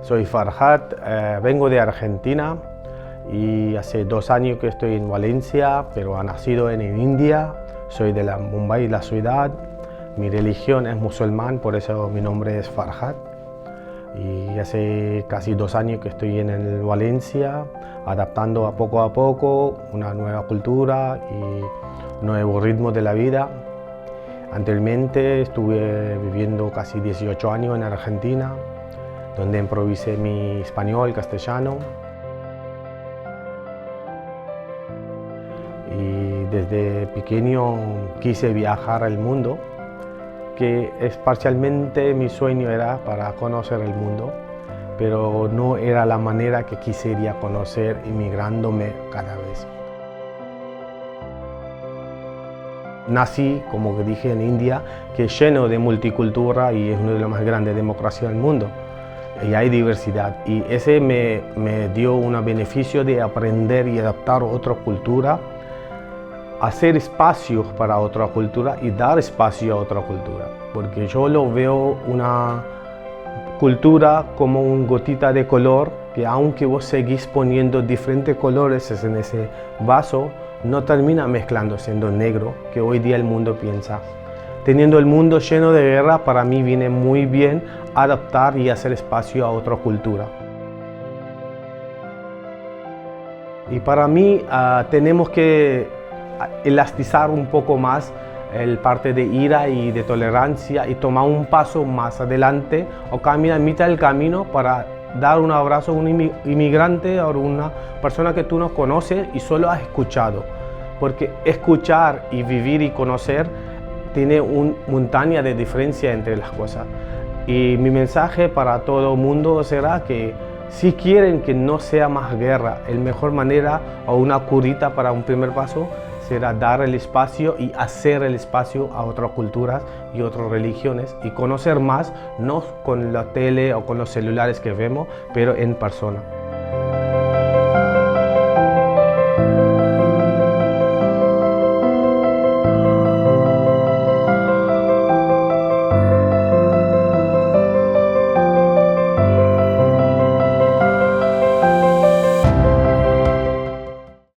Soy Farhat, vengo de Argentina y hace 2 años que estoy en Valencia, pero he nacido en India. Soy de Mumbai, la ciudad. Mi religión es musulmán, por eso mi nombre es Farhat. Y hace casi 2 años que estoy en Valencia, adaptando a poco una nueva cultura y nuevo ritmo de la vida. Anteriormente estuve viviendo casi 18 años en Argentina, donde improvisé mi español, castellano. Y desde pequeño quise viajar al mundo, que es parcialmente mi sueño era para conocer el mundo, pero no era la manera que quisiera conocer inmigrándome cada vez. Nací, como dije, en India, que es lleno de multicultura y es una de las más grandes democracias del mundo. Y hay diversidad, y ese me dio un beneficio de aprender y adaptar otra cultura, hacer espacios para otra cultura y dar espacio a otra cultura, porque yo lo veo una cultura como una gotita de color, que aunque vos seguís poniendo diferentes colores en ese vaso, no termina mezclando siendo negro, que hoy día el mundo piensa. Teniendo el mundo lleno de guerra, para mí viene muy bien adaptar y hacer espacio a otra cultura. Y para mí tenemos que elastizar un poco más el parte de ira y de tolerancia y tomar un paso más adelante o caminar a mitad del camino para dar un abrazo a un inmigrante o una persona que tú no conoces y solo has escuchado. Porque escuchar y vivir y conocer tiene una montaña de diferencia entre las cosas. Y mi mensaje para todo el mundo será que si quieren que no sea más guerra, la mejor manera o una curita para un primer paso será dar el espacio y hacer el espacio a otras culturas y otras religiones y conocer más, no con la tele o con los celulares que vemos, pero en persona.